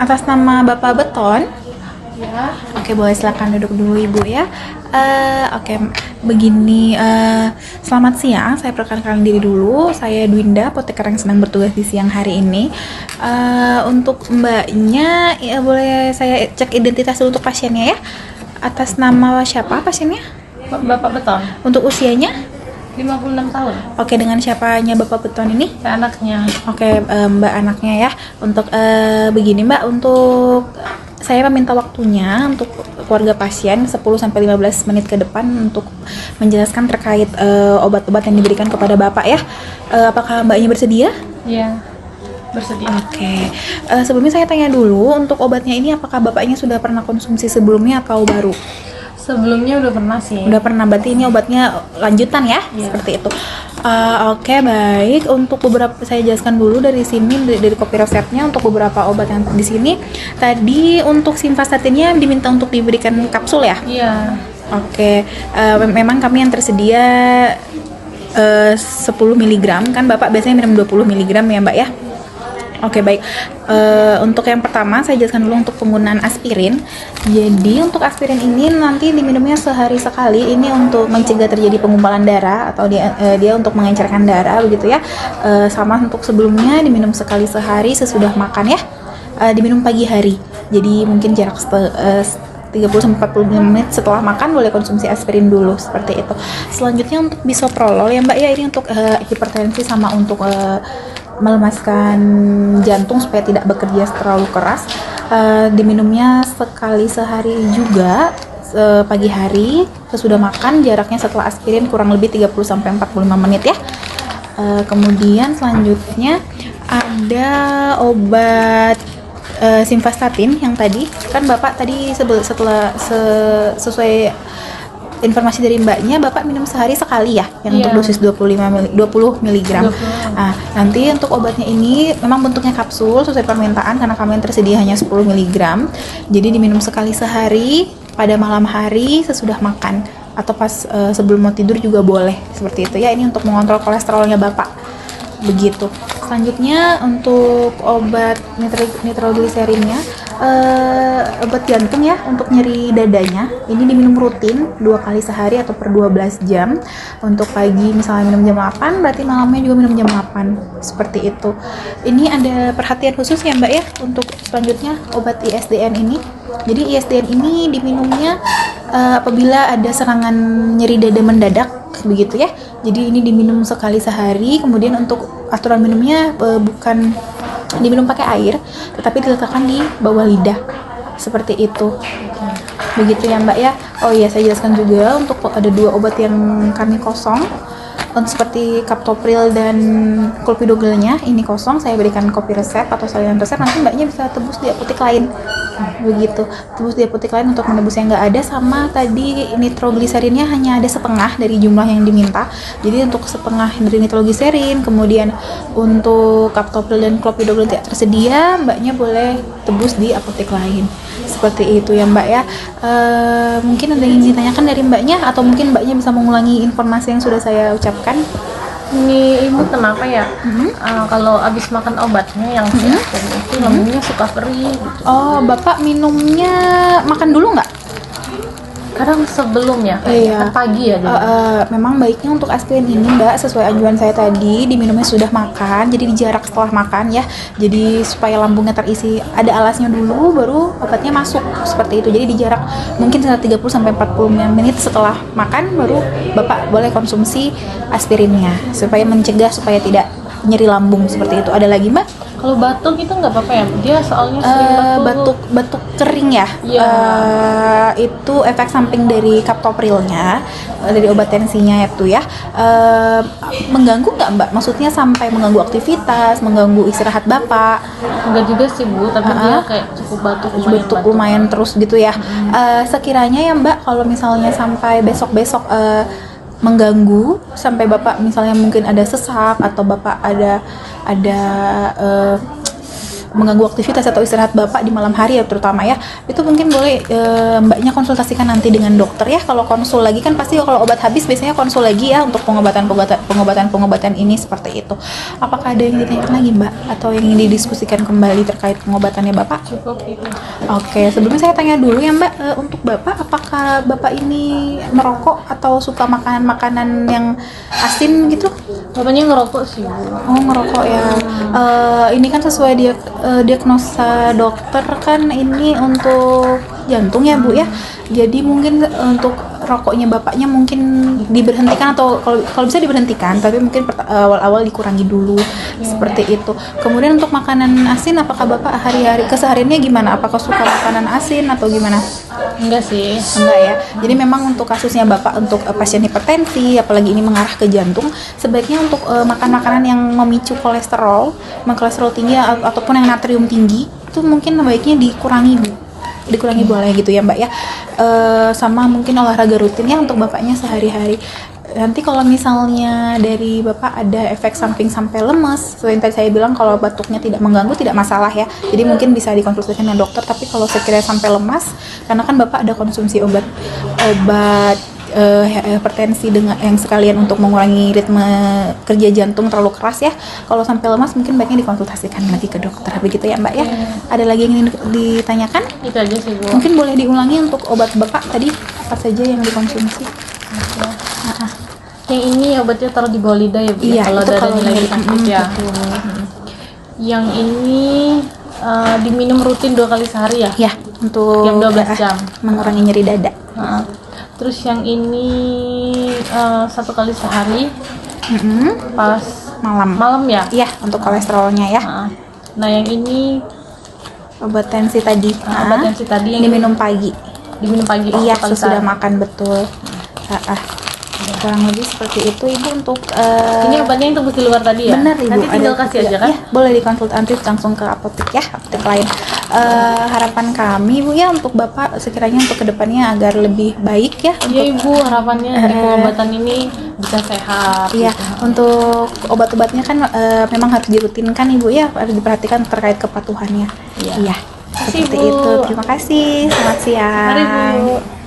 Atas nama Bapak Beton. Ya. Oke, boleh silakan duduk dulu Ibu ya. Oke, begini. Selamat siang. Saya perkenalkan diri dulu. Saya Dwinda, apoteker yang sedang bertugas di siang hari ini. Untuk Mbaknya, ya, boleh saya cek identitas dulu untuk pasiennya ya. Atas nama siapa pasiennya? Bapak Beton, Untuk usianya? 56 tahun. Oke, dengan siapanya Bapak Beton ini? Saya anaknya. Oke, Mbak anaknya ya. Untuk begini Mbak, untuk saya meminta waktunya untuk keluarga pasien 10-15 menit ke depan untuk menjelaskan terkait obat-obat yang diberikan kepada Bapak ya. Apakah Mbaknya bersedia? Iya. Bersedia. Oke. Sebelumnya saya tanya dulu, untuk obatnya ini apakah Bapaknya sudah pernah konsumsi sebelumnya atau baru? Sebelumnya udah pernah sih. Udah pernah, berarti ini obatnya lanjutan ya? Iya. Seperti itu. Oke, baik. Untuk beberapa, saya jelaskan dulu dari sini, dari kopi resepnya untuk beberapa obat yang di sini. Tadi untuk simvastatinnya diminta untuk diberikan kapsul ya? Iya. Oke. Memang kami yang tersedia 10 mg, kan Bapak biasanya minum 20 mg ya Mbak ya? Oke, baik. Untuk yang pertama saya jelaskan dulu untuk penggunaan aspirin. Jadi untuk aspirin ini nanti diminumnya sehari sekali. Ini untuk mencegah terjadi penggumpalan darah atau dia untuk mengencerkan darah begitu ya. Sama untuk sebelumnya diminum sekali sehari sesudah makan ya. Diminum pagi hari. Jadi mungkin jarak 30-45 menit setelah makan boleh konsumsi aspirin dulu seperti itu. Selanjutnya untuk bisoprolol ya Mbak ya, ini untuk hipertensi sama untuk melemaskan jantung supaya tidak bekerja terlalu keras. Diminumnya sekali sehari juga, pagi hari sesudah makan, jaraknya setelah aspirin kurang lebih 30-45 menit ya. Kemudian selanjutnya ada obat simvastatin yang tadi kan Bapak tadi sesuai informasi dari Mbaknya, Bapak minum sehari sekali ya, yang untuk dosis 20 mg. Nah, nanti untuk obatnya ini memang bentuknya kapsul sesuai permintaan karena kami yang tersedia hanya 10 mg. Jadi diminum sekali sehari pada malam hari sesudah makan atau pas sebelum mau tidur juga boleh seperti itu ya. Ini untuk mengontrol kolesterolnya Bapak. Begitu. Selanjutnya untuk obat nitrogliserinnya, obat jantung ya untuk nyeri dadanya, ini diminum rutin 2 kali sehari atau per 12 jam. Untuk pagi misalnya minum jam 8, berarti malamnya juga minum jam 8 seperti itu. Ini ada perhatian khusus ya Mbak ya untuk selanjutnya obat ISDN ini. Jadi ISDN ini diminumnya apabila ada serangan nyeri dada mendadak begitu ya. Jadi ini diminum sekali sehari. Kemudian untuk aturan minumnya bukan diminum pakai air, tetapi diletakkan di bawah lidah seperti itu. Begitu ya Mbak ya. Oh iya, saya jelaskan juga untuk ada 2 obat yang kami kosong. Seperti kaptopril dan clopidogrelnya ini kosong, saya berikan kopi resep atau salinan resep, nanti Mbaknya bisa tebus di apotek lain. Begitu, tebus di apotek lain untuk menebus yang nggak ada. Sama tadi nitrogliserinnya hanya ada setengah dari jumlah yang diminta, jadi untuk setengah dari nitrogliserin. Kemudian untuk kaptopril dan clopidogrel tidak tersedia, Mbaknya boleh tebus di apotek lain seperti itu ya Mbak ya. Mungkin ada yang ingin ditanyakan dari Mbaknya, atau mungkin Mbaknya bisa mengulangi informasi yang sudah saya ucapkan. Ini ibu kenapa ya? Kalau habis makan obatnya yang aspirin itu lambungnya suka perih gitu. Oh, Bapak minumnya makan dulu nggak? Kadang sebelumnya, Iya. pagi ya. Memang baiknya untuk aspirin ini Mbak, sesuai anjuran saya tadi, diminumnya sudah makan, jadi dijarak setelah makan ya. Jadi supaya lambungnya terisi, ada alasnya dulu, baru obatnya masuk seperti itu. Jadi dijarak mungkin 30-40 menit setelah makan, baru Bapak boleh konsumsi aspirinnya supaya mencegah supaya tidak nyeri lambung seperti itu. Ada lagi Mbak? Kalau batuk itu nggak apa-apa ya? Dia soalnya sering batuk kering ya. Iya. Itu efek samping dari kaptoprilnya, dari obat tensinya itu ya. Mengganggu nggak Mbak? Maksudnya sampai mengganggu aktivitas, mengganggu istirahat Bapak? Enggak juga sih Bu, tapi dia kayak cukup batuk Lumayan terus gitu ya. Sekiranya ya Mbak, kalau misalnya sampai besok-besok mengganggu sampai Bapak misalnya mungkin ada sesak atau Bapak ada mengganggu aktivitas atau istirahat Bapak di malam hari ya terutama ya, itu mungkin boleh Mbaknya konsultasikan nanti dengan dokter ya. Kalau konsul lagi kan pasti kalau obat habis biasanya konsul lagi ya untuk pengobatan ini seperti itu. Apakah ada yang ditanyakan lagi Mbak atau yang ingin didiskusikan kembali terkait pengobatannya Bapak? Cukup itu. Oke, sebelumnya saya tanya dulu ya Mbak, untuk Bapak apakah Bapak ini merokok atau suka makanan-makanan yang asin gitu? Bapaknya ngerokok sih, Bu. Oh, ngerokok ya. Ini kan sesuai diagnosa dokter kan ini untuk jantung ya Bu ya. Jadi mungkin untuk rokoknya Bapaknya mungkin diberhentikan atau kalau bisa diberhentikan, tapi mungkin awal-awal dikurangi dulu seperti itu. Kemudian untuk makanan asin, apakah Bapak hari-hari kesehariannya gimana? Apakah suka makanan asin atau gimana? Enggak sih. Enggak ya. Jadi memang untuk kasusnya Bapak untuk pasien hipertensi, apalagi ini mengarah ke jantung, sebaiknya untuk makan makanan yang memicu kolesterol tinggi ataupun yang natrium tinggi, itu mungkin baiknya dikurangi boleh gitu ya Mbak ya. Sama mungkin olahraga rutin ya untuk Bapaknya sehari-hari. Nanti kalau misalnya dari Bapak ada efek samping sampai lemes, selain tadi saya bilang kalau batuknya tidak mengganggu tidak masalah ya, jadi mungkin bisa dikonsultasikan dengan dokter. Tapi kalau sekiranya sampai lemas, karena kan Bapak ada konsumsi obat hipertensi dengan yang sekalian untuk mengurangi ritme kerja jantung terlalu keras ya, kalau sampai lemas mungkin baiknya dikonsultasikan lagi ke dokter, begitu ya Mbak ya. Ada lagi yang ingin ditanyakan? Itu aja sih, Bu. Mungkin boleh diulangi untuk obat Bapak tadi apa saja yang dikonsumsi? Yang ini obatnya taruh di bawah lidah ya, Bu. Iya, Kalau itu dadanya lagi sakit ya. Yang ini diminum rutin 2 kali sehari ya? Ya, untuk Jam 12 jam. mengurangi nyeri dada. Terus yang ini 1 kali sehari pas malam ya? Iya, untuk kolesterolnya ya. Nah yang ini Obat tensi tadi. obat tensi tadi yang diminum pagi. diminum pagi. Iya, 1 kali sesudah sehari. makan betul. Kurang lebih seperti itu Ibu untuk Ini obatnya yang tembus di luar tadi ya? benar Ibu. Nanti tinggal ada kasih juga. aja kan? Ya, boleh dikonsultasi langsung ke apotek ya, apotek lain. Harapan kami Bu ya untuk Bapak sekiranya untuk kedepannya agar lebih baik ya. Iya Ibu, harapannya di pengobatan ini bisa sehat. Iya, gitu. untuk obat-obatnya kan memang harus dirutinkan Ibu ya, harus diperhatikan terkait kepatuhannya. Iya. Iya. Terima kasih, Seperti Bu. itu. Terima kasih. Selamat siang. Mari Bu.